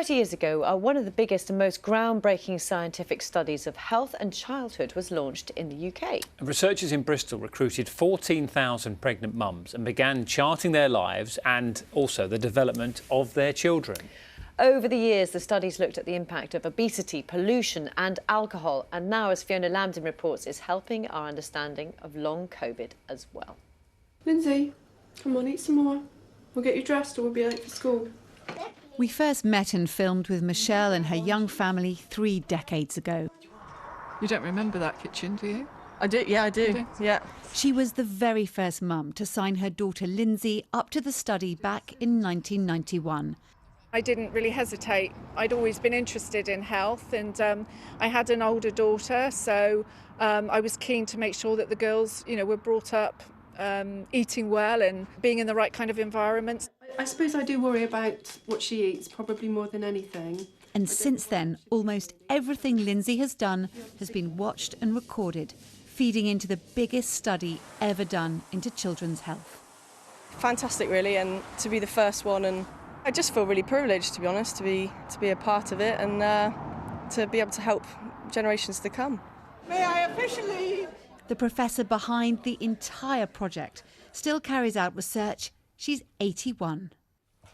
30 years ago, one of the biggest and most groundbreaking scientific studies of health and childhood was launched in the UK. Researchers in Bristol recruited 14,000 pregnant mums and began charting their lives and also the development of their children. Over the years, the studies looked at the impact of obesity, pollution and alcohol, and now, as Fiona Lambden reports, is helping our understanding of long COVID as well. Lindsay, come on, eat some more. We'll get you dressed or we'll be late for school. We first met and filmed with Michelle and her young family 3 decades ago. You don't remember that kitchen, do you? I do, yeah, I do. Yeah. She was the very first mum to sign her daughter Lindsay up to the study back in 1991. I didn't really hesitate. I'd always been interested in health, and I had an older daughter, so I was keen to make sure that the girls, were brought up eating well and being in the right kind of environment. I suppose I do worry about what she eats, probably more than anything. And since then, almost everything Lindsay has done has been watched and recorded, feeding into the biggest study ever done into children's health. Fantastic, really, and to be the first one, and I just feel really privileged, to be honest, to be a part of it and to be able to help generations to come. May I officially... The professor behind the entire project still carries out research. She's 81.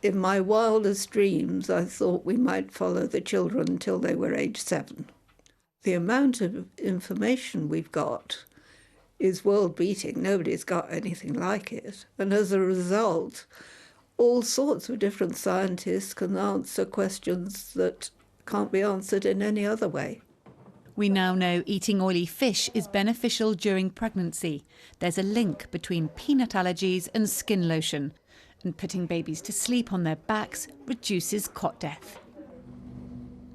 In my wildest dreams, I thought we might follow the children until they were age 7. The amount of information we've got is world-beating. Nobody's got anything like it. And as a result, all sorts of different scientists can answer questions that can't be answered in any other way. We now know eating oily fish is beneficial during pregnancy. There's a link between peanut allergies and skin lotion. And putting babies to sleep on their backs reduces cot death.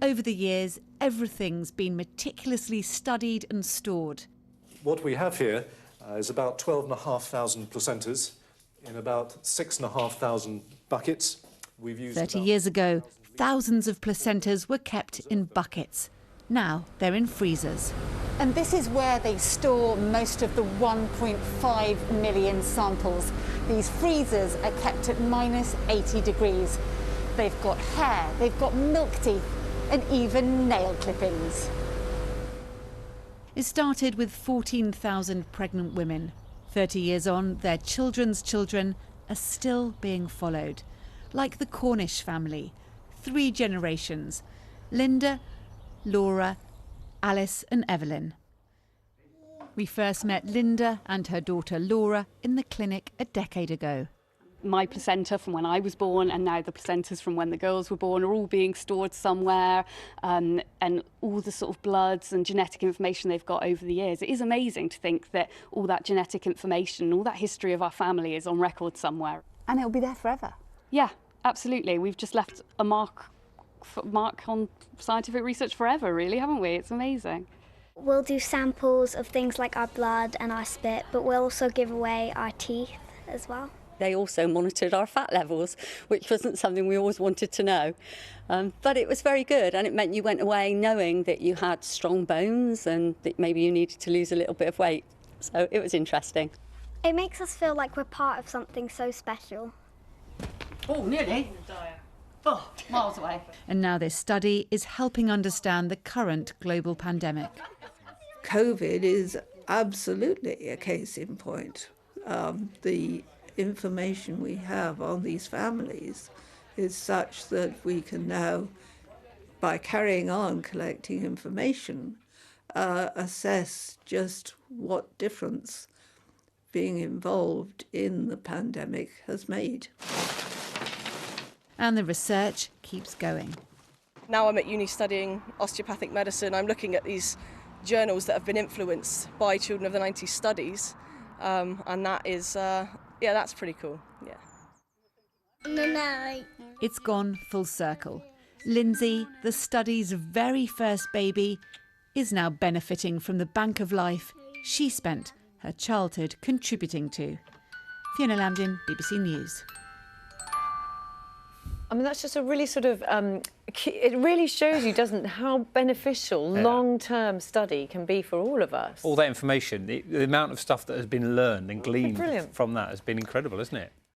Over the years, everything's been meticulously studied and stored. What we have here is about 12,500 placentas in about 6,500 buckets. We've used 30 years ago, thousands of placentas were kept in buckets. Now they're in freezers. And this is where they store most of the 1.5 million samples. These freezers are kept at -80 degrees. They've got hair, they've got milk teeth, and even nail clippings. It started with 14,000 pregnant women. 30 years on, their children's children are still being followed. Like the Cornish family, 3 generations. Linda, Laura, Alice and Evelyn. We first met Linda and her daughter Laura in the clinic a decade ago. My placenta from when I was born and now the placentas from when the girls were born are all being stored somewhere, and all the sort of bloods and genetic information they've got over the years. It is amazing to think that all that genetic information, all that history of our family is on record somewhere. And it'll be there forever. Yeah, absolutely. We've just left a mark on scientific research forever, really, haven't we? It's amazing. We'll do samples of things like our blood and our spit, but we'll also give away our teeth as well. They also monitored our fat levels, which wasn't something we always wanted to know. But it was very good, and it meant you went away knowing that you had strong bones and that maybe you needed to lose a little bit of weight. So it was interesting. It makes us feel like we're part of something so special. Oh, nearly. Oh, miles away. And now this study is helping understand the current global pandemic. COVID is absolutely a case in point. The information we have on these families is such that we can now, by carrying on collecting information, assess just what difference being involved in the pandemic has made. And the research keeps going. Now I'm at uni studying osteopathic medicine. I'm looking at these journals that have been influenced by Children of the 90s studies, and that is, yeah, that's pretty cool, yeah. It's gone full circle. Lindsay, the study's very first baby, is now benefiting from the bank of life she spent her childhood contributing to. Fiona Lambden, BBC News. I mean, that's just a really sort of, it really shows you, doesn't it, how beneficial long-term study can be for all of us. All that information, the amount of stuff that has been learned and gleaned from that has been incredible, isn't it?